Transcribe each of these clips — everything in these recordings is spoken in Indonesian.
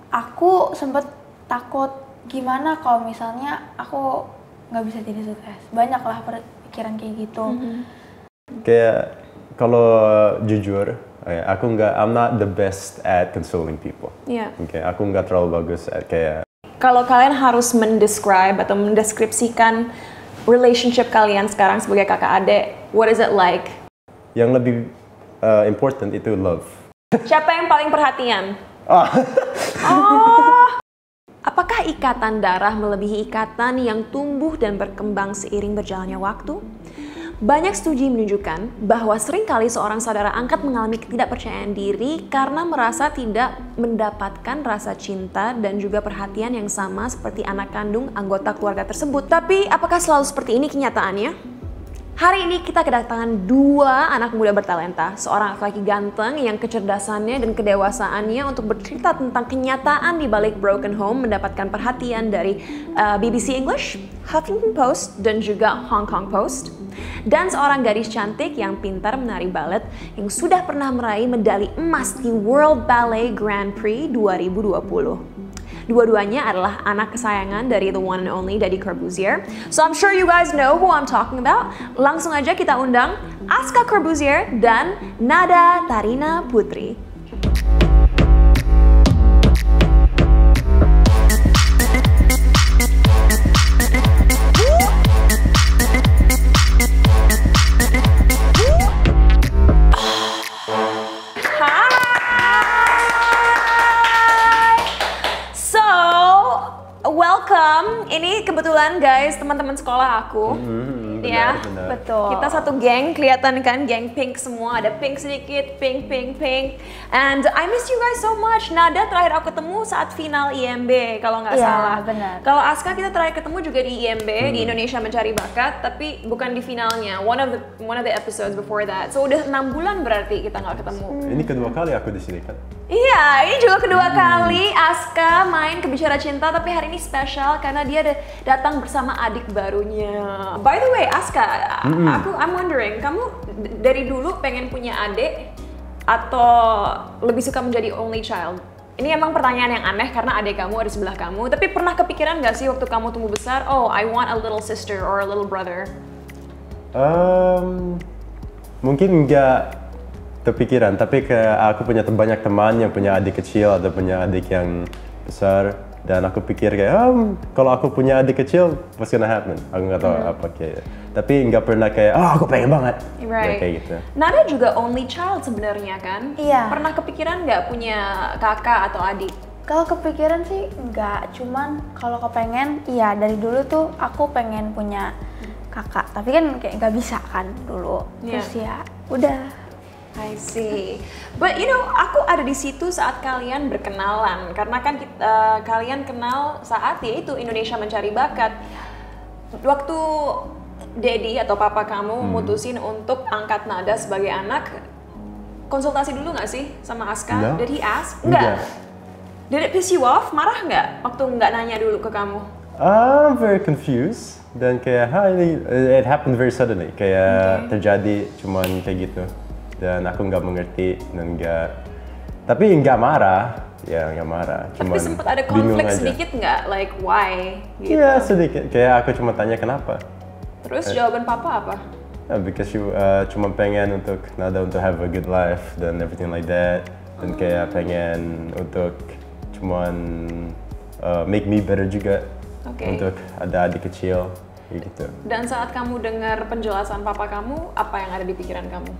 aku sempet takut gimana kalau misalnya aku nggak bisa jadi sukses. Banyak lah pikiran kayak gitu. Kayak kalau jujur, I'm not the best at consoling people. Iya. Oke, aku nggak terlalu bagus at kayak. Kalau kalian harus mendescribe atau mendeskripsikan relationship kalian sekarang sebagai kakak adik, what is it like? Yang lebih important itu love. Siapa yang paling perhatian? Oh. Apakah ikatan darah melebihi ikatan yang tumbuh dan berkembang seiring berjalannya waktu? Banyak studi menunjukkan bahwa seringkali seorang saudara angkat mengalami ketidakpercayaan diri karena merasa tidak mendapatkan rasa cinta dan juga perhatian yang sama seperti anak kandung anggota keluarga tersebut. Tapi apakah selalu seperti ini kenyataannya? Hari ini kita kedatangan dua anak muda bertalenta, seorang laki-laki ganteng yang kecerdasannya dan kedewasaannya untuk bercerita tentang kenyataan di balik Broken Home mendapatkan perhatian dari BBC English, Huffington Post, dan juga Hong Kong Post. Dan seorang gadis cantik yang pintar menari balet yang sudah pernah meraih medali emas di World Ballet Grand Prix 2020. Dua-duanya adalah anak kesayangan dari the one and only Deddy Corbuzier. So I'm sure you guys know who I'm talking about. Langsung aja kita undang Aska Corbuzier dan Nada Tarina Putri. Welcome, ini kebetulan guys teman-teman sekolah aku, ya, Benar. Betul. kita satu geng, kelihatan kan geng pink semua, ada pink sedikit, pink, and I miss you guys so much. Nada terakhir aku ketemu saat final IMB kalau nggak Iya, salah. benar. Kalau Aska kita terakhir ketemu juga di IMB di Indonesia Mencari Bakat, tapi bukan di finalnya. One of the episodes before that. So udah 6 bulan berarti kita nggak ketemu. Ini kedua kali aku di sini kan. Iya, ini juga kedua kali Aska main ke Bicara Cinta, tapi hari ini spesial karena dia datang bersama adik barunya. By the way, Aska, I'm wondering, kamu dari dulu pengen punya adik atau lebih suka menjadi only child? Ini emang pertanyaan yang aneh karena adik kamu ada sebelah kamu, tapi pernah kepikiran gak sih waktu kamu tumbuh besar, oh I want a little sister or a little brother? Mungkin nggak kepikiran, tapi aku punya banyak teman yang punya adik kecil atau punya adik yang besar, dan aku pikir kayak kalau aku punya adik kecil what's gonna happen? Aku nggak tahu apa kayak, tapi nggak pernah kayak aku pengen banget. Right. Kayak gitu. Nada juga only child sebenarnya kan? Iya. Pernah kepikiran nggak punya kakak atau adik? Kalau kepikiran sih enggak, cuman kalau kepengen, iya dari dulu tuh aku pengen punya kakak, tapi kan kayak nggak bisa kan dulu. Iya. Terus ya udah. I see. But you know, aku ada di situ saat kalian berkenalan karena kan kalian kenal saat yaitu Indonesia Mencari Bakat. Waktu Daddy atau papa kamu mutusin untuk angkat Nada sebagai anak, konsultasi dulu nggak sih sama Aska? No. Did he ask? Enggak. Did it piss you off? Marah nggak waktu nggak nanya dulu ke kamu? I'm very confused, dan kayak it happened very suddenly, kayak terjadi cuman kayak gitu. Dan aku nggak mengerti dan tapi nggak marah, ya nggak marah. Tapi sempat ada konflik sedikit nggak, like why? Gitu. Iya sedikit, kayak aku cuma tanya kenapa. Terus jawaban papa apa? Because cuma pengen untuk Nada untuk have a good life dan everything like that, dan kayak pengen untuk cuman make me better juga, untuk ada adik kecil, gitu. Dan saat kamu dengar penjelasan papa kamu, apa yang ada di pikiran kamu?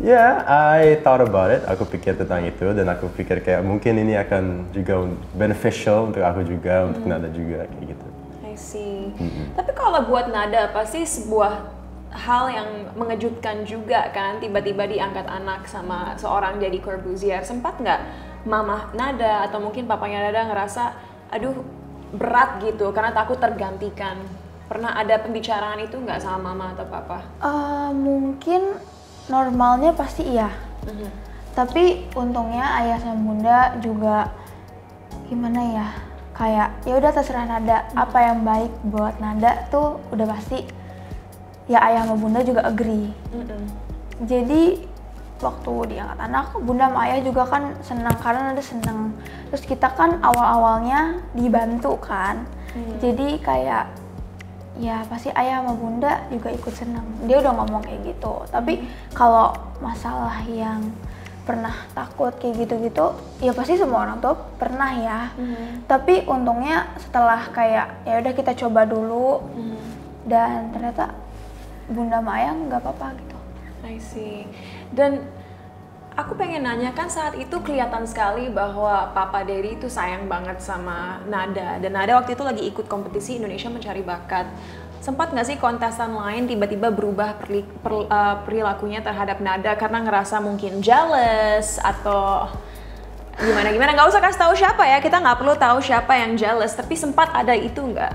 I thought about it. Aku pikir tentang itu, dan aku pikir kayak mungkin ini akan juga beneficial untuk aku juga, untuk Nada juga, kayak gitu. I see. Tapi kalau buat Nada pasti sebuah hal yang mengejutkan juga kan, tiba-tiba diangkat anak sama seorang Deddy Corbuzier. Sempat nggak mama Nada atau mungkin papanya Nada ngerasa, aduh berat gitu karena takut tergantikan? Pernah ada pembicaraan itu nggak sama mama atau papa? Mungkin normalnya pasti iya. Tapi untungnya ayah sama bunda juga gimana ya? Kayak ya udah terserah Nada, apa yang baik buat Nada tuh udah pasti ya ayah sama bunda juga agree. Jadi waktu diangkat anak, bunda sama ayah juga kan senang karena Nada senang. Terus kita kan awal-awalnya dibantu kan, jadi kayak ya pasti ayah sama bunda juga ikut senang. Dia udah ngomong kayak gitu. Tapi kalau masalah yang pernah takut kayak gitu-gitu, ya pasti semua orang tuh pernah ya. Tapi untungnya setelah kayak ya udah kita coba dulu, dan ternyata bunda sama ayah nggak apa-apa gitu. I see. Dan aku pengen nanya, kan saat itu kelihatan sekali bahwa Papa Daddy itu sayang banget sama Nada. Dan Nada waktu itu lagi ikut kompetisi Indonesia Mencari Bakat. Sempat nggak sih kontestan lain tiba-tiba berubah perilakunya terhadap Nada karena ngerasa mungkin jealous atau gimana-gimana? Nggak usah kasih tahu siapa ya, kita nggak perlu tahu siapa yang jealous. Tapi sempat ada itu nggak?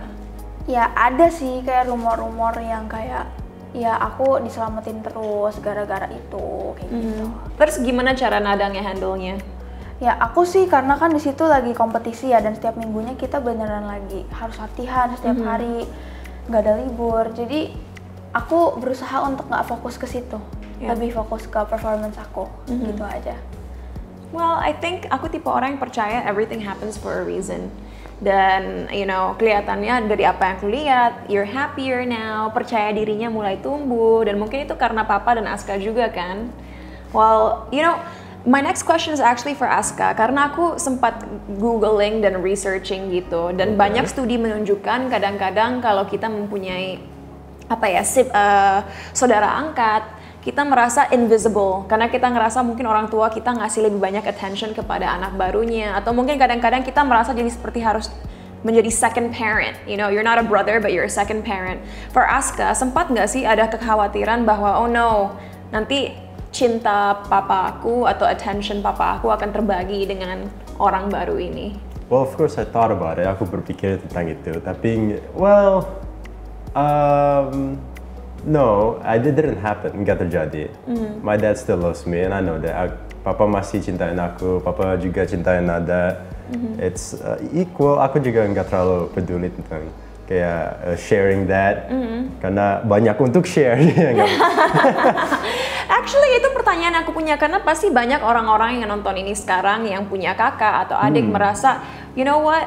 Ya ada sih kayak rumor-rumor yang kayak ya aku diselamatin terus gara-gara itu kayak gitu. Terus gimana cara Nada nge-handle-nya? Ya aku sih karena kan di situ lagi kompetisi ya, dan setiap minggunya kita beneran lagi harus latihan setiap hari, nggak ada libur. Jadi aku berusaha untuk nggak fokus ke situ, lebih fokus ke performance aku, gitu aja. Well, I think aku tipe orang yang percaya everything happens for a reason. Dan, you know, kelihatannya dari apa yang aku lihat, you're happier now, percaya dirinya mulai tumbuh, dan mungkin itu karena Papa dan Aska juga kan. Well, you know, my next question is actually for Aska, karena aku sempat googling dan researching gitu, dan banyak studi menunjukkan kadang-kadang kalau kita mempunyai saudara angkat, kita merasa invisible karena kita ngerasa mungkin orang tua kita ngasih lebih banyak attention kepada anak barunya, atau mungkin kadang-kadang kita merasa jadi seperti harus menjadi second parent. You know, you're not a brother but you're a second parent. For Aska, sempat nggak sih ada kekhawatiran bahwa oh no, nanti cinta papa aku atau attention papa aku akan terbagi dengan orang baru ini? Well, of course I thought about it. Aku berpikir tentang itu. Tapi, no, it didn't happen. Nggak terjadi. My dad still loves me, and I know that. Papa masih cintain aku. Papa juga cintain Nada. It's equal. Aku juga nggak terlalu peduli tentang kayak sharing that, karena banyak untuk share. Actually itu pertanyaan aku punya, karena pasti banyak orang-orang yang nonton ini sekarang yang punya kakak atau adik merasa, you know what,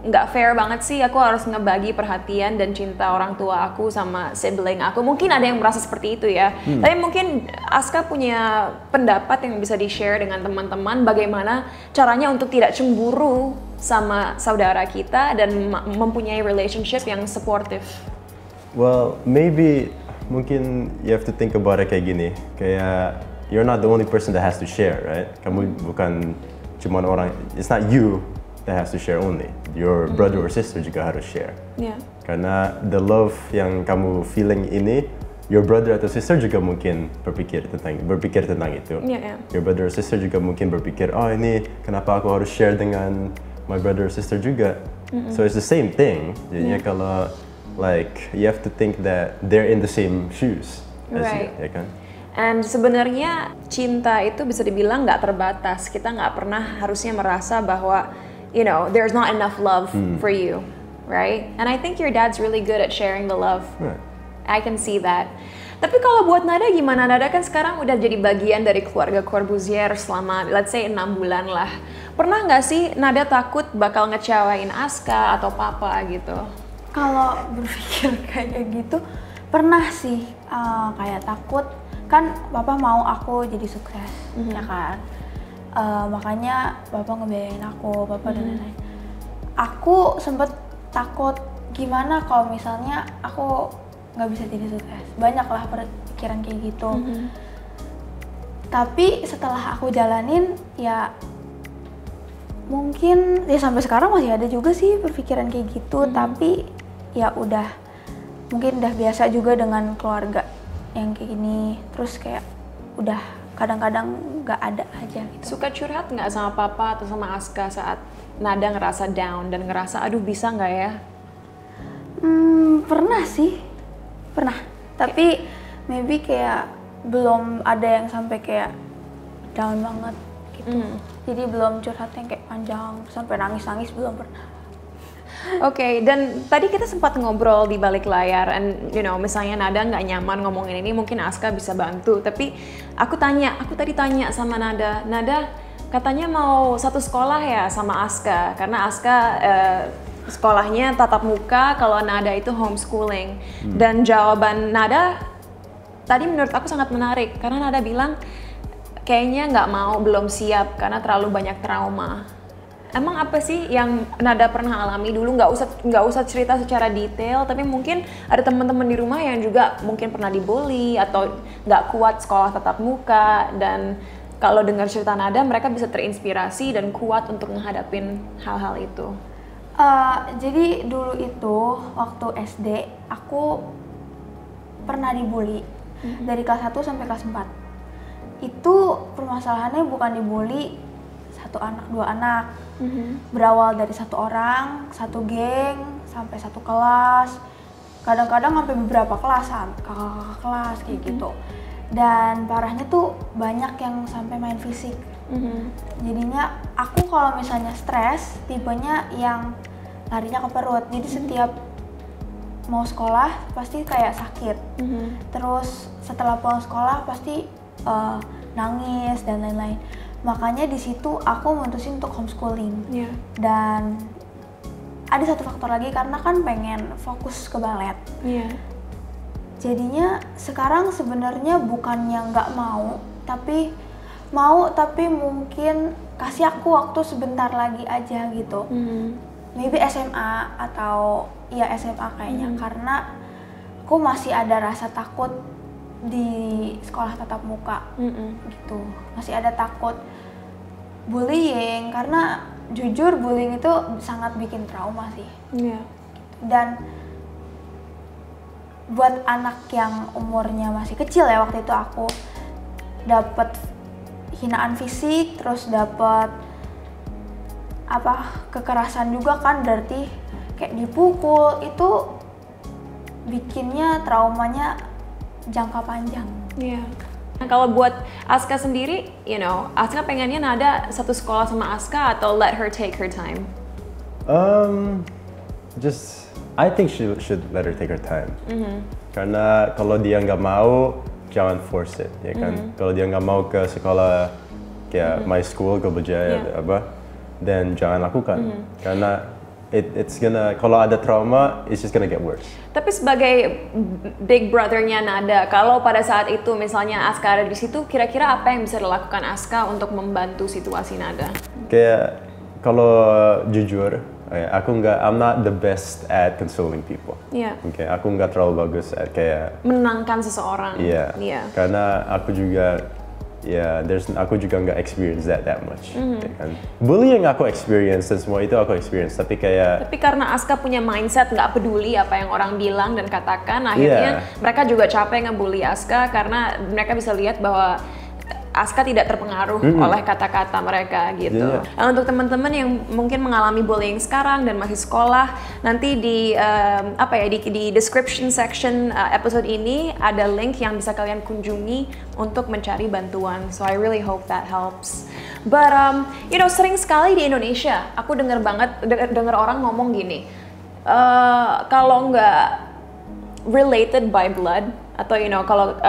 nggak fair banget sih aku harus ngebagi perhatian dan cinta orang tua aku sama sibling aku. Mungkin ada yang merasa seperti itu ya. Tapi mungkin Aska punya pendapat yang bisa di-share dengan teman-teman bagaimana caranya untuk tidak cemburu sama saudara kita dan mempunyai relationship yang supportive. Well, maybe mungkin you have to think about it kayak gini. Kayak you're not the only person that has to share, right? Kamu bukan cuma orang, it's not you that has to share only. Your brother or sister juga harus share. Yeah. Karena the love yang kamu feeling ini, your brother atau sister juga mungkin berpikir tentang itu. Yeah. Your brother or sister juga mungkin berpikir, oh ini kenapa aku harus share dengan my brother or sister juga. So it's the same thing. Jadinya kalau like you have to think that they're in the same shoes as you, ya kan? And sebenarnya cinta itu bisa dibilang nggak terbatas. Kita nggak pernah harusnya merasa bahwa you know, there's not enough love for you, right? And I think your dad's really good at sharing the love. Right. I can see that. Tapi kalau buat Nada gimana? Nada kan sekarang udah jadi bagian dari keluarga Corbuzier selama, let's say 6 bulan lah. Pernah nggak sih Nada takut bakal ngecewain Aska atau Papa gitu? Kalau berpikir kayak gitu, pernah sih kayak takut. Kan Papa mau aku jadi sukses, ya kan? Makanya Bapak ngebiayain aku, Bapak dan lain-lain. Aku sempet takut gimana kalau misalnya aku nggak bisa jadi sukses. Banyak lah pikiran kayak gitu. Tapi setelah aku jalanin, ya mungkin ya sampai sekarang masih ada juga sih berpikiran kayak gitu. Tapi ya udah, mungkin udah biasa juga dengan keluarga yang kayak gini. Terus kayak udah kadang-kadang nggak ada aja gitu. Suka curhat nggak sama Papa atau sama Aska saat Nada ngerasa down dan ngerasa aduh bisa nggak ya? Pernah sih, pernah. Tapi maybe kayak belum ada yang sampai kayak down banget gitu. Jadi belum curhat yang kayak panjang sampai nangis-nangis, belum pernah. Oke, dan tadi kita sempat ngobrol di balik layar, and misalnya Nada nggak nyaman ngomongin ini, mungkin Aska bisa bantu. Tapi aku tadi tanya sama Nada katanya mau satu sekolah ya sama Aska, karena Aska sekolahnya tatap muka, kalau Nada itu homeschooling. Dan jawaban Nada tadi menurut aku sangat menarik, karena Nada bilang kayaknya nggak mau, belum siap karena terlalu banyak trauma. Emang apa sih yang Nada pernah alami dulu? Nggak usah cerita secara detail, tapi mungkin ada teman-teman di rumah yang juga mungkin pernah dibully atau nggak kuat sekolah tatap muka, dan kalau dengar cerita Nada mereka bisa terinspirasi dan kuat untuk menghadapin hal-hal itu. Jadi dulu itu waktu SD aku pernah dibully dari kelas 1 sampai kelas 4. Itu permasalahannya bukan dibully satu anak, dua anak. Berawal dari satu orang, satu geng, sampai satu kelas. Kadang-kadang sampai beberapa kelasan, kakak-kakak kelas kayak gitu. Dan parahnya tuh banyak yang sampai main fisik. Jadinya aku kalau misalnya stres, tipenya yang larinya ke perut. Jadi setiap mau sekolah pasti kayak sakit. Terus setelah pulang sekolah pasti nangis dan lain-lain. Makanya di situ aku memutusin untuk homeschooling. Dan ada satu faktor lagi, karena kan pengen fokus ke balet. Jadinya sekarang sebenarnya bukannya nggak mau, tapi mungkin kasih aku waktu sebentar lagi aja gitu. Maybe SMA atau ya SMA kayaknya, karena aku masih ada rasa takut di sekolah tatap muka gitu. Masih ada takut bullying, karena jujur bullying itu sangat bikin trauma sih. Dan buat anak yang umurnya masih kecil ya, waktu itu aku dapet hinaan fisik, terus dapet kekerasan juga kan, berarti kayak dipukul, itu bikinnya traumanya jangka panjang. Nah, kalau buat Aska sendiri, Aska pengennya Nada satu sekolah sama Aska atau let her take her time? I think she should let her take her time. Karena kalau dia nggak mau, jangan force it, ya kan? Kalau dia nggak mau ke sekolah kayak my school, Gobojaya, dan jangan lakukan. Karena kalau ada trauma, it's just gonna get worse. Tapi sebagai big brother-nya Nada, kalau pada saat itu misalnya Aska ada di situ, kira-kira apa yang bisa dilakukan Aska untuk membantu situasi Nada? Kayak kalau jujur, I'm not the best at consoling people. Okay, aku nggak terlalu bagus at kayak menenangkan seseorang. Karena aku juga aku juga nggak experience that much. Ya kan? Bullying aku experience dan semua itu aku experience, tapi karena Aska punya mindset nggak peduli apa yang orang bilang dan katakan, akhirnya mereka juga capek ngebully Aska karena mereka bisa lihat bahwa Aska tidak terpengaruh oleh kata-kata mereka gitu. Nah, untuk teman-teman yang mungkin mengalami bullying sekarang dan masih sekolah, nanti di description section episode ini ada link yang bisa kalian kunjungi untuk mencari bantuan. So I really hope that helps. But sering sekali di Indonesia aku dengar orang ngomong gini, kalau nggak related by blood, atau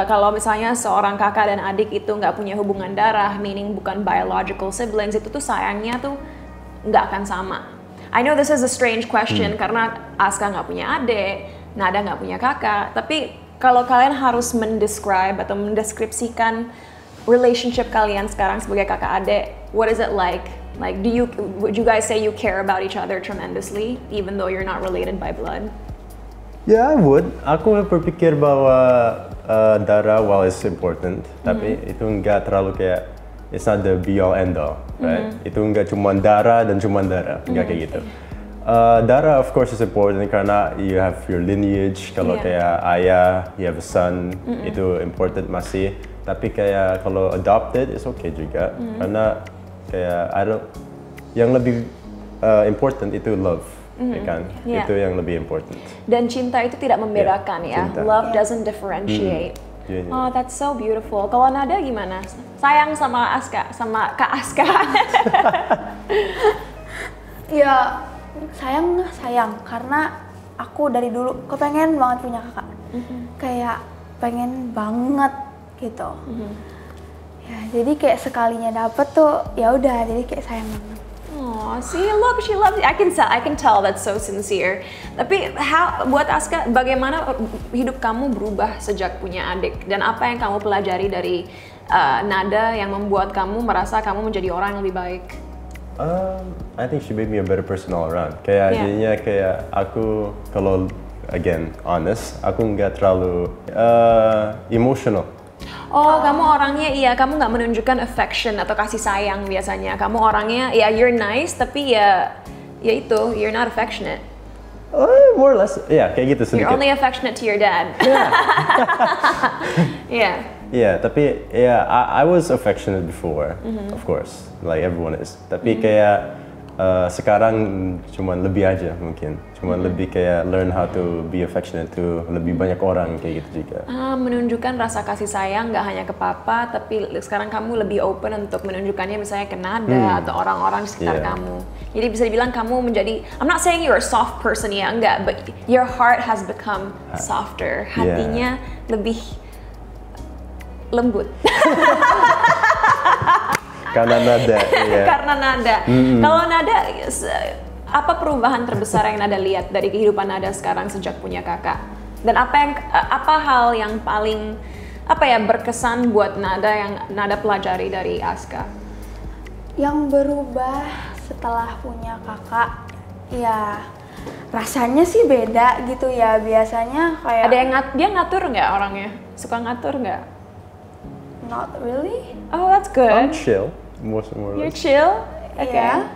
kalau misalnya seorang kakak dan adik itu nggak punya hubungan darah, meaning bukan biological siblings, itu tuh sayangnya tuh nggak akan sama. I know this is a strange question karena Aska nggak punya adik, Nada nggak punya kakak, tapi kalau kalian harus mendeskripsikan relationship kalian sekarang sebagai kakak adik, what is it like? Like, would you guys say you care about each other tremendously, even though you're not related by blood? I would. Aku berpikir bahwa darah, while it's important, tapi itu nggak terlalu kayak, it's not the be all end all, right? Itu nggak cuma darah dan cuma darah, nggak kayak gitu. Darah of course is important karena you have your lineage, kalau kayak ayah, you have a son, itu important masih. Tapi kayak kalau adopted, it's okay juga, karena kayak yang lebih important itu love. Kan? Itu yang lebih important. Dan cinta itu tidak membedakan ya. Cinta. Love doesn't differentiate. Oh, that's so beautiful. Kalau Nada gimana? Sayang sama Aska, sama Kak Aska? Ya, sayang karena aku dari dulu kepengen banget punya kakak. Kayak pengen banget gitu. Ya, jadi kayak sekalinya dapet tuh ya udah, jadi kayak sayang banget. Oh, see, look, she loves you. I can tell that's so sincere. Tapi buat Aska, bagaimana hidup kamu berubah sejak punya adik? Dan apa yang kamu pelajari dari Nada yang membuat kamu merasa kamu menjadi orang yang lebih baik? I think she made me a better person all around. Kayak jadinya kayak aku kalau again honest, aku nggak terlalu emotional. Oh, kamu orangnya kamu nggak menunjukkan affection atau kasih sayang biasanya. Kamu orangnya you're nice tapi itu you're not affectionate. More or less, kayak gitu sedikit. You're only affectionate to your dad. Yeah. Tapi I was affectionate before, of course, like everyone is. Tapi kayak sekarang cuman lebih aja mungkin, cuman lebih kayak learn how to be affectionate to lebih banyak orang kayak gitu juga. Menunjukkan rasa kasih sayang nggak hanya ke papa, tapi sekarang kamu lebih open untuk menunjukkannya misalnya ke Nada atau orang-orang di sekitar kamu. Jadi bisa dibilang kamu menjadi, I'm not saying you're a soft person ya, enggak, but your heart has become softer, hatinya lebih lembut. Karena Nada. Karena Nada. Kalau Nada, apa perubahan terbesar yang Nada lihat dari kehidupan Nada sekarang sejak punya kakak? Dan apa hal yang paling berkesan buat Nada yang Nada pelajari dari Aska? Yang berubah setelah punya kakak, ya rasanya sih beda gitu ya. Biasanya kayak ada yang dia ngatur nggak orangnya? Suka ngatur nggak? Not really. Oh, that's good. I'm chill. More You're chill? Okay. Ya.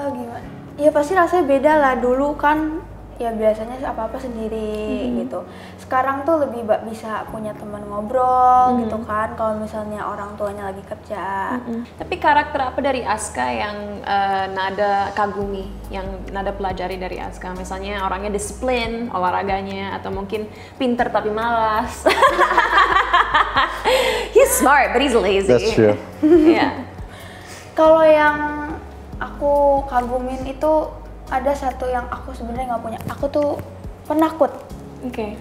Gimana? Ya pasti rasanya beda lah. Dulu kan ya biasanya apa-apa sendiri gitu. Sekarang tuh lebih bisa punya teman ngobrol gitu kan. Kalau misalnya orang tuanya lagi kerja. Tapi karakter apa dari Aska yang Nada kagumi, yang Nada pelajari dari Aska? Misalnya orangnya disiplin, olahraganya, atau mungkin pinter tapi malas. He's smart, but he's lazy. That's true. Yeah. Kalau yang aku kagumin itu ada satu yang aku sebenarnya nggak punya. Aku tuh penakut. Oke.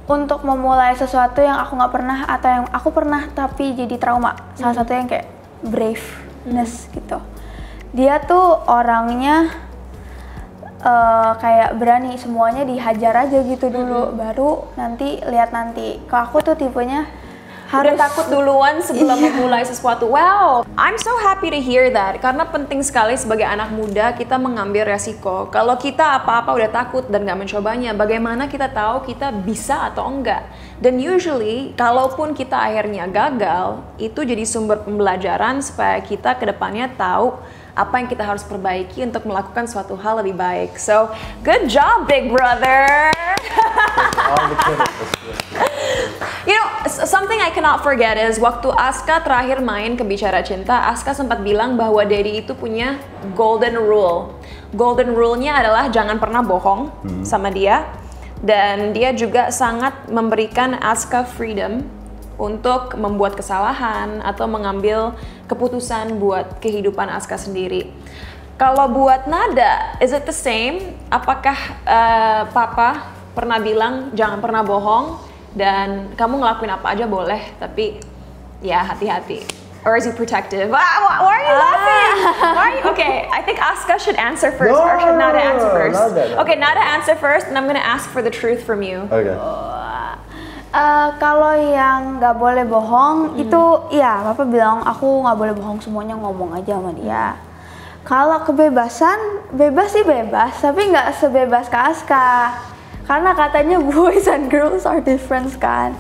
Untuk memulai sesuatu yang aku nggak pernah atau yang aku pernah tapi jadi trauma. Salah satu yang kayak braveness gitu. Dia tuh orangnya kayak berani semuanya dihajar aja gitu dulu, baru nanti lihat nanti. Kalau aku tuh tipenya Udah takut duluan sebelum memulai sesuatu. Wow, I'm so happy to hear that. Karena penting sekali sebagai anak muda kita mengambil resiko. Kalau kita apa-apa udah takut dan nggak mencobanya, bagaimana kita tahu kita bisa atau enggak? Dan usually, kalaupun kita akhirnya gagal, itu jadi sumber pembelajaran supaya kita ke depannya tahu apa yang kita harus perbaiki untuk melakukan suatu hal lebih baik. So, good job, big brother. You know, something I cannot forget is waktu Aska terakhir main ke Bicara Cinta, Aska sempat bilang bahwa Daddy itu punya golden rule. Golden rule-nya adalah jangan pernah bohong sama dia. Dan dia juga sangat memberikan Aska freedom untuk membuat kesalahan atau mengambil keputusan buat kehidupan Aska sendiri. Kalau buat Nada, is it the same? Apakah Papa pernah bilang jangan pernah bohong dan kamu ngelakuin apa aja boleh, tapi ya hati-hati? Or is he protective? Why are you laughing? Okay, I think Aska should answer first, or should Nada answer first? Nada. Okay, Nada answer first, and I'm gonna ask for the truth from you. Okay. Kalau yang nggak boleh bohong itu ya Papa bilang aku nggak boleh bohong, semuanya ngomong aja sama dia. Kalau kebebasan, bebas sih bebas, tapi nggak sebebas ke Aska. Karena katanya boys and girls are different kan.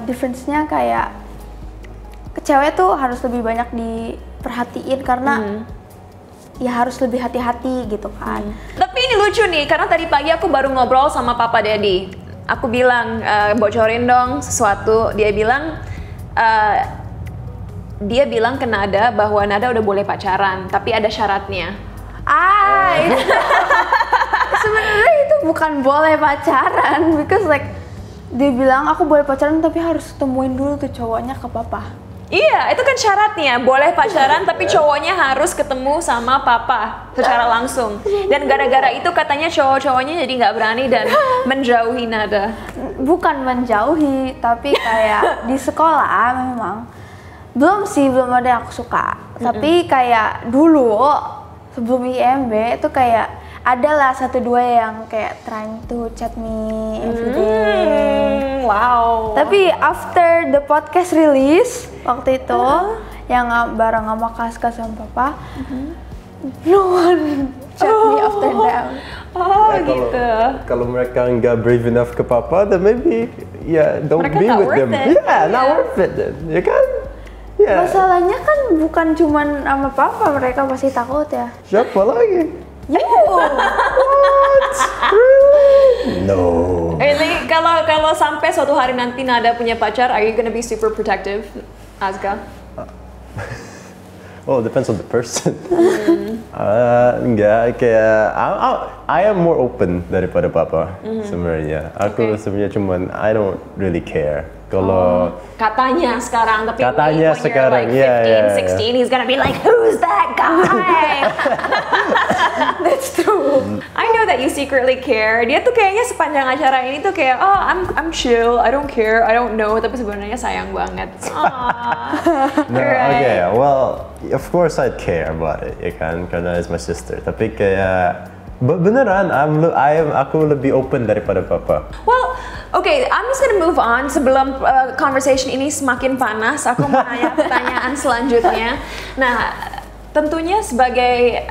Difference-nya kayak cewek tuh harus lebih banyak diperhatiin karena ya harus lebih hati-hati gitu kan. Tapi ini lucu nih, karena tadi pagi aku baru ngobrol sama Papa Daddy. Aku bilang, bocorin dong sesuatu. Dia bilang ke Nada bahwa Nada udah boleh pacaran, tapi ada syaratnya. Sebenarnya itu bukan boleh pacaran, because like dia bilang aku boleh pacaran tapi harus temuin dulu tuh cowoknya ke Papa. Iya, itu kan syaratnya. Boleh pacaran tapi cowoknya harus ketemu sama papa secara langsung. Dan gara-gara itu katanya cowok-cowoknya jadi nggak berani dan menjauhi Nada. Bukan menjauhi, tapi kayak di sekolah memang belum ada yang aku suka. Tapi kayak dulu sebelum IMB itu kayak adalah 1-2 yang kayak trying to chat me every day. Wow. Tapi after the podcast release waktu itu yang bareng sama Kaska sama Papa, no one chat me after that. Oh Ya, gitu. Kalau mereka nggak brave enough ke papa, then maybe don't Mereka be not with worth them. it. Not worth it then, ya kan? Ya. Masalahnya kan bukan cuman sama Papa, mereka pasti takut ya. Siapa lagi? You. No. Really, kalau sampai suatu hari nanti Nada punya pacar, are you gonna be super protective, Azka? Well, it depends on the person. Enggak, kayak I am more open daripada papa sebenarnya. Aku sebenarnya cuman I don't really care. Kalau Katanya sekarang, tapi Katanya when sekarang, you're like 15, yeah. 16, he's gonna be like, who's that guy? That's true. I know that you secretly care. Dia tuh kayaknya sepanjang acara ini tuh kayak, oh I'm chill, I don't care, I don't know, tapi sebenarnya sayang banget. no, Right. okay, well, of course I'd care about it, ya kan, karena it's my sister. Tapi kayak beneran, aku lebih open daripada papa. Well, okay, I'm just gonna move on. Sebelum conversation ini semakin panas, aku mau nanya pertanyaan selanjutnya. Nah, tentunya sebagai,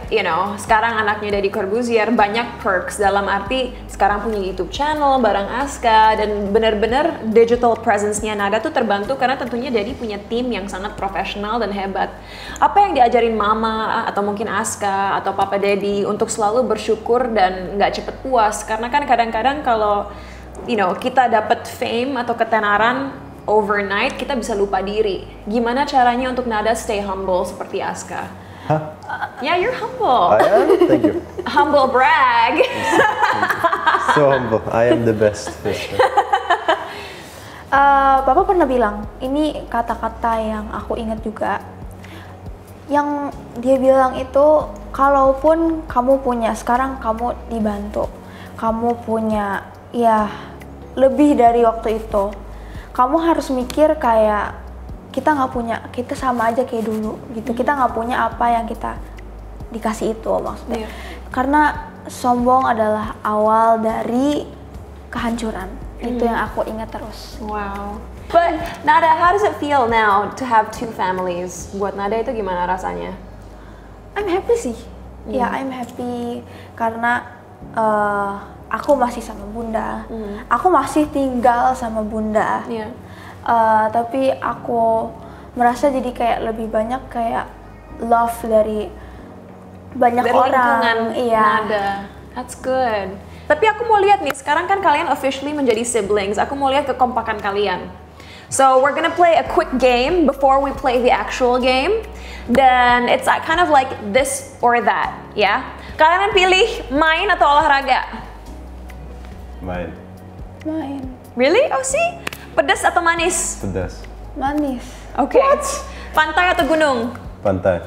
sekarang anaknya Deddy Corbuzier, banyak perks dalam arti sekarang punya YouTube channel bareng Aska dan benar-benar digital presence-nya Nada tuh terbantu karena tentunya Deddy punya tim yang sangat profesional dan hebat. Apa yang diajarin Mama atau mungkin Aska atau Papa Deddy untuk selalu bersyukur dan nggak cepet puas? Karena kan kadang-kadang kalau kita dapat fame atau ketenaran overnight, kita bisa lupa diri. Gimana caranya untuk Nada stay humble seperti Aska? Yeah, you're humble. I am? Thank you. Humble brag. So humble. I am the best. Papa pernah bilang, ini kata-kata yang aku ingat juga. Yang dia bilang itu, kalaupun kamu punya, sekarang kamu dibantu, kamu punya, lebih dari waktu itu, kamu harus mikir kayak kita nggak punya, kita sama aja kayak dulu gitu. Kita nggak punya apa yang kita dikasih itu maksudnya. Karena sombong adalah awal dari kehancuran. Itu yang aku ingat terus. Wow. But Nada, how does it feel now to have 2 families? Buat Nada itu gimana rasanya? I'm happy sih. Ya, I'm happy karena aku masih sama Bunda. Aku masih tinggal sama Bunda. Iya. Tapi aku merasa jadi kayak lebih banyak kayak love dari banyak Dari orang. lingkungan Nada. That's good. Tapi aku mau lihat nih, sekarang kan kalian officially menjadi siblings. Aku mau lihat kekompakan kalian. So we're gonna play a quick game before we play the actual game. Dan it's kind of like this or that, ya. Kalian pilih main atau olahraga? Main. Really? Oh sih? Pedas atau manis? Pedas. Manis. Oke. Pantai atau gunung? Pantai.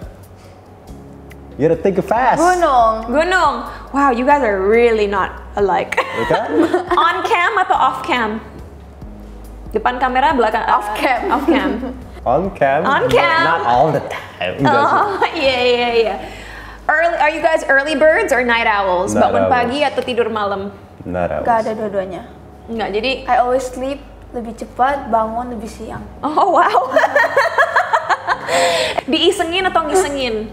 You gotta think fast. Gunung. Gunung. Wow, you guys are really not alike. Ya kan? On cam atau off cam? Depan kamera, belakang Off cam. Off cam. On cam. On but cam. Not all the time. Enggak sih. Oh, yeah. Are you guys early birds or night owls? Night Bangun owls. pagi atau tidur malam? Not ours. Gak ada dua-duanya. Enggak, jadi I always sleep lebih cepat, bangun lebih siang. oh wow. Diisengin atau ngisengin?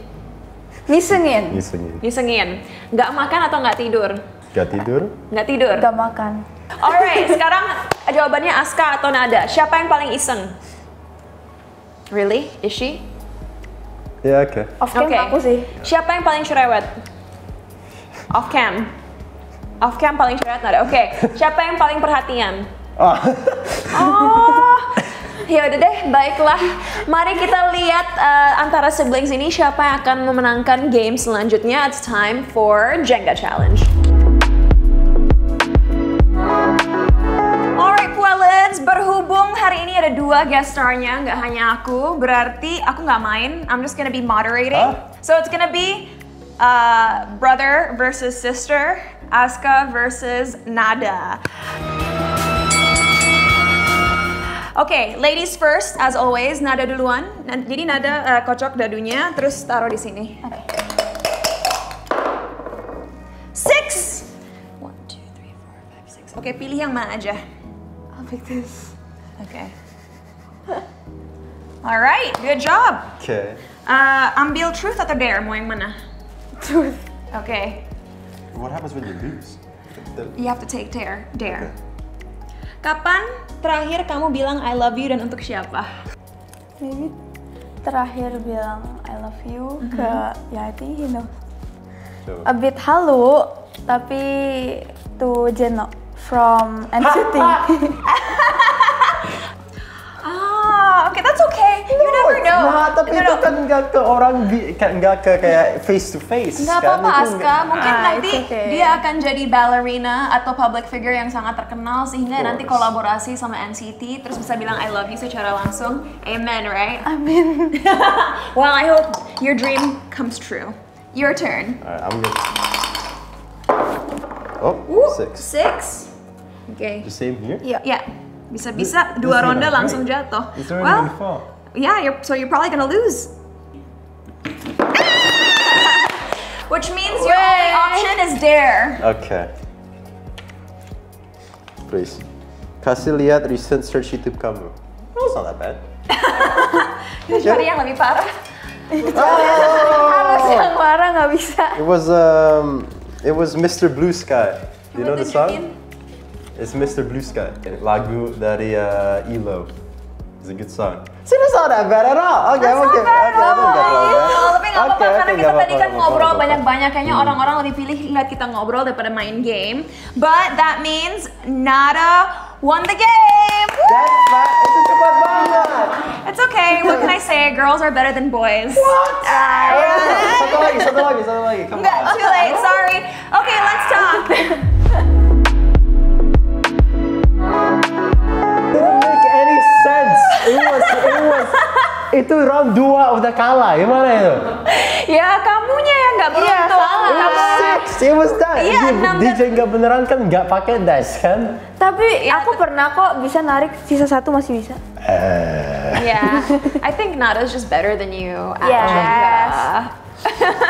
Ngisengin. Ngisengin. Nggak makan atau nggak tidur? Gak tidur? Nggak tidur. Gak makan. Alright, sekarang jawabannya Aska atau Nada. Siapa yang paling iseng? Really? Is she? Ya oke. Off cam Oke. aku sih. Siapa yang paling cerewet? Off cam. Off cam paling cerewet Nada. Oke. Siapa yang paling perhatian? Oh. Oh. Ya udah deh, baiklah. Mari kita lihat antara siblings ini siapa yang akan memenangkan game selanjutnya. It's time for Jenga Challenge. Alright, Pueleds, berhubung hari ini ada 2 guest star-nya, nggak hanya aku. Berarti aku nggak main. I'm just gonna be moderating. Huh? So it's gonna be brother versus sister, Aska versus Nada. Oke, ladies first, as always. Nada duluan. Jadi Nada kocok dadunya, terus taruh di sini. Oke. 6. 1, 2, 3, 4, 5, 6. Oke, pilih yang mana aja. I'll pick this. Oke. Alright, good job. Okay. Ambil truth atau dare, mau yang mana? Truth. Oke. What happens when you lose? You have to take dare. Okay. Kapan terakhir kamu bilang I love you dan untuk siapa? Maybe terakhir bilang I love you ke, ya I think he knows. Coba. A bit halu, tapi to Jeno from NCT. Okay, that's okay. You never know. Nah, tapi No, itu no. kan nggak ke orang, nggak ke kayak face to face. Nggak kan? apa-apa Itu Aska, nggak- mungkin nanti it's okay. dia akan jadi ballerina atau public figure yang sangat terkenal sehingga Of nanti course. kolaborasi sama NCT terus bisa bilang I love you secara langsung. Amen, right? Amin. Well, I hope your dream comes true. Your turn. Alright, I'm good. Oh, 6. 6. Okay. The same here? Ya. Ya, bisa-bisa This 2 is ronde not langsung great. jatuh. It's already Well, been fun. yeah, so you're probably gonna lose. Which means your only option is dare. Okay. Please. Kasih lihat recent search YouTube kamu. Oh, it's not that bad. Cari yang lebih parah. Harus yang marah nggak bisa. It was Mr. Blue Sky. You know the Tunjukin. song? It's Mr. Blue Sky. Lagu dari ELO. It's a good song. See, that's not that bad at all. Okay, That's okay. not bad Okay, I don't get all that. Tapi nggak apa-apa karena kita nggak tadi kan apa-apa, ngobrol nggak apa-apa. banyak-banyak. Kayaknya orang-orang lebih pilih lihat kita ngobrol daripada main game. But that means Nada won the game. Woo! That's fine. Itu cepat banget. It's okay. What can I say? Girls are better than boys. What? Yeah. Satu lagi. Come Nggak, on. too late. Sorry. Okay, let's talk. Didn't make any sense. Itu round 2 udah kalah. Gimana itu? Ya, kamunya yang nggak beruntung. salah. It was 6. It was that. Iya, Ini 6 DJ nggak beneran kan nggak pakai dash kan? Tapi aku pernah kok bisa narik sisa 1 masih bisa. Yeah, I think Nada's just better than you. Yes. Angela.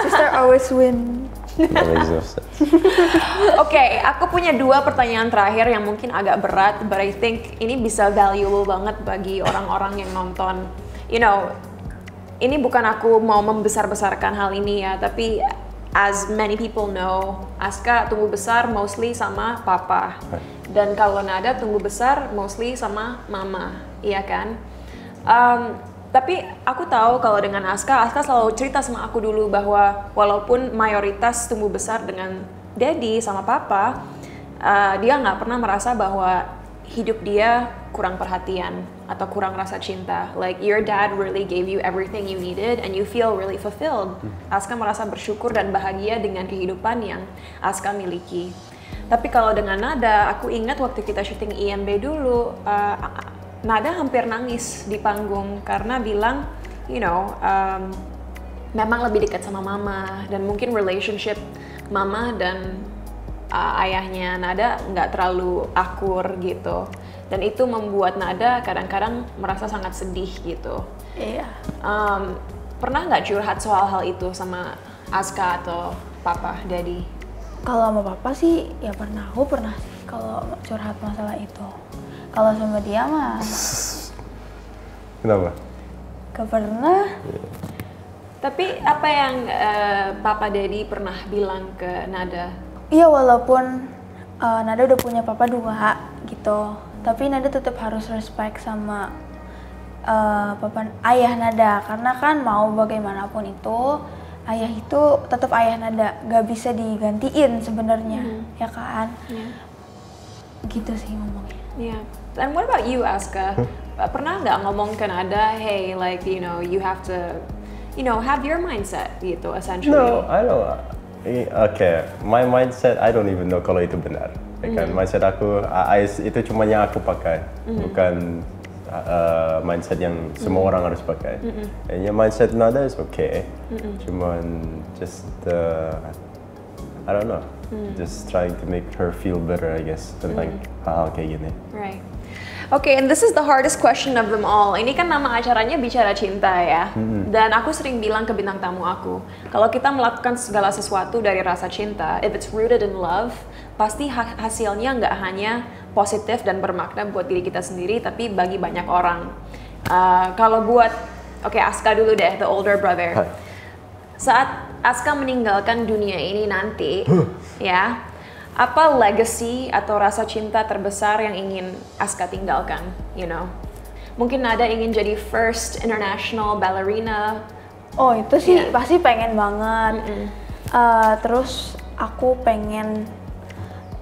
Sister always win. That makes no sense. Oke, aku punya 2 pertanyaan terakhir yang mungkin agak berat, but I think ini bisa valuable banget bagi orang-orang yang nonton. You know, ini bukan aku mau membesar-besarkan hal ini ya, tapi as many people know, Aska tumbuh besar mostly sama papa. Dan kalau Nada tumbuh besar mostly sama mama, iya kan? Tapi aku tahu kalau dengan Aska selalu cerita sama aku dulu bahwa walaupun mayoritas tumbuh besar dengan daddy sama papa, dia nggak pernah merasa bahwa hidup dia kurang perhatian atau kurang rasa cinta. Like your dad really gave you everything you needed and you feel really fulfilled. Aska merasa bersyukur dan bahagia dengan kehidupan yang Aska miliki. Tapi kalau dengan Nada, aku ingat waktu kita syuting IMB dulu, Nada hampir nangis di panggung karena bilang, you know, memang lebih dekat sama mama dan mungkin relationship mama dan ayahnya Nada nggak terlalu akur gitu. Dan itu membuat Nada kadang-kadang merasa sangat sedih gitu. Iya. Pernah nggak curhat soal hal itu sama Aska atau papa, daddy? Kalau sama papa sih ya pernah. Aku pernah sih kalau curhat masalah itu. Kalau sama dia mah Kenapa? gak pernah. Tapi apa yang papa daddy pernah bilang ke Nada? Iya, walaupun Nada udah punya papa 2 gitu, tapi Nada tetap harus respect sama papa ayah Nada, karena kan mau bagaimanapun itu ayah itu tetap ayah Nada, gak bisa digantiin sebenarnya, ya kan? Gitu sih ngomongnya. Yeah. And what about you, Aska? Pernah nggak ngomong ke Nada, hey, like, you know, you have to, you know, have your mindset gitu, essentially? No, I don't. Okay, my mindset, I don't even know kalau itu benar. Kan mindset aku, itu cuma yang aku pakai, bukan mindset yang semua orang harus pakai. Kayaknya mindset nada is okay. Cuman just I don't know. Just trying to make her feel better, I guess, tentang hal-hal kayak gini. Right. Okay, and this is the hardest question of them all. Ini kan nama acaranya Bicara Cinta ya. Dan aku sering bilang ke bintang tamu aku, kalau kita melakukan segala sesuatu dari rasa cinta, if it's rooted in love, pasti hasilnya nggak hanya positif dan bermakna buat diri kita sendiri, tapi bagi banyak orang. Kalau buat, oke, Aska dulu deh, the older brother. Hai. Saat Aska meninggalkan dunia ini nanti, ya, apa legacy atau rasa cinta terbesar yang ingin Aska tinggalkan, you know? Mungkin Nada ingin jadi first international ballerina. Oh itu sih pasti pengen banget. Terus aku pengen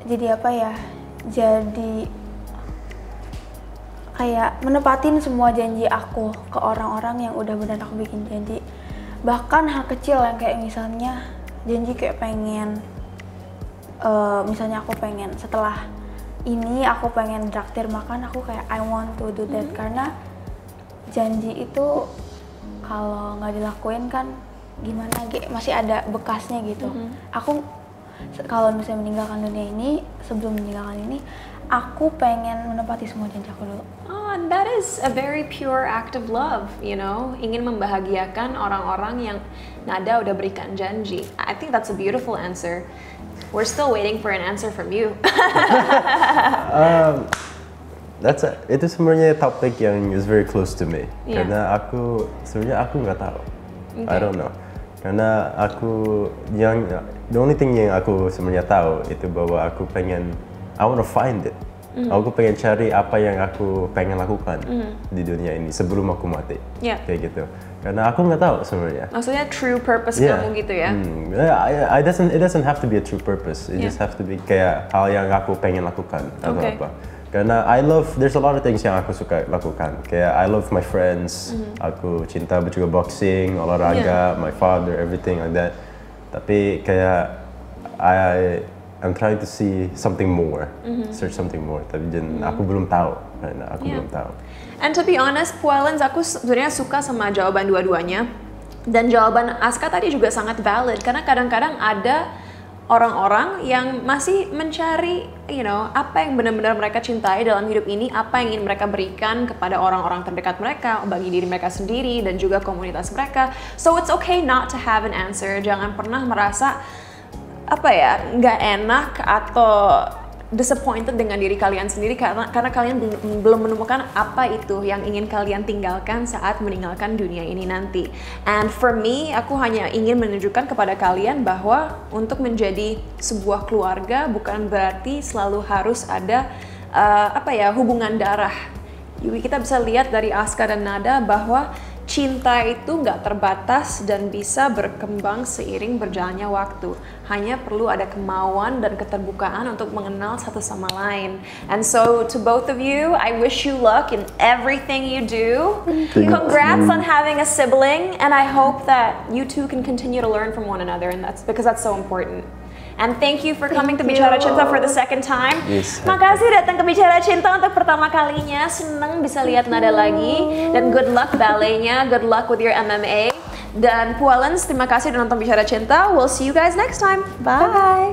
jadi apa ya? Jadi kayak menepatin semua janji aku ke orang-orang yang udah benar aku bikin janji. Bahkan hal kecil yang kayak misalnya janji kayak pengen misalnya aku pengen setelah ini aku pengen traktir makan, aku kayak I want to do that karena janji itu kalau nggak dilakuin kan gimana masih ada bekasnya gitu. Aku kalau misalnya meninggalkan dunia ini, sebelum meninggalkan ini aku pengen menepati semua janji aku dulu. Oh, and that is a very pure act of love, you know, ingin membahagiakan orang-orang yang Nada udah berikan janji. I think that's a beautiful answer. We're still waiting for an answer from you. Itu sebenarnya topik yang is very close to me. Yeah. Karena sebenarnya aku nggak tahu. I don't know. Karena the only thing yang aku sebenarnya tahu itu bahwa aku pengen, I want to find it. Aku pengen cari apa yang aku pengen lakukan di dunia ini sebelum aku mati. Kayak gitu. Karena aku nggak tahu sebenarnya. Maksudnya true purpose kamu gitu ya? It doesn't have to be a true purpose. It just have to be kayak hal yang aku pengen lakukan atau apa. Karena there's a lot of things yang aku suka lakukan. Kayak I love my friends. Aku cinta juga boxing, olahraga, my father, everything like that. Tapi kayak I'm trying to see something more, search something more. Tapi aku belum tahu, karena aku belum tahu. And to be honest, Puelens, aku sebenarnya suka sama jawaban dua-duanya. Dan jawaban Aska tadi juga sangat valid, karena kadang-kadang ada orang-orang yang masih mencari, you know, apa yang benar-benar mereka cintai dalam hidup ini, apa yang ingin mereka berikan kepada orang-orang terdekat mereka, bagi diri mereka sendiri, dan juga komunitas mereka. So it's okay not to have an answer. Jangan pernah merasa nggak enak atau disappointed dengan diri kalian sendiri karena kalian belum menemukan apa itu yang ingin kalian tinggalkan saat meninggalkan dunia ini nanti. And for me, aku hanya ingin menunjukkan kepada kalian bahwa untuk menjadi sebuah keluarga bukan berarti selalu harus ada hubungan darah. Kita bisa lihat dari Aska dan Nada bahwa cinta itu nggak terbatas dan bisa berkembang seiring berjalannya waktu. Hanya perlu ada kemauan dan keterbukaan untuk mengenal satu sama lain. And so to both of you, I wish you luck in everything you do. Congrats on having a sibling, and I hope that you two can continue to learn from one another, and that's so important. And thank you for coming to Bicara Cinta for the second time. Yes. Makasih datang ke Bicara Cinta untuk pertama kalinya. Seneng bisa lihat Nada lagi. Dan good luck balletnya, good luck with your MMA. Dan Puelens, terima kasih udah nonton Bicara Cinta. We'll see you guys next time. Bye.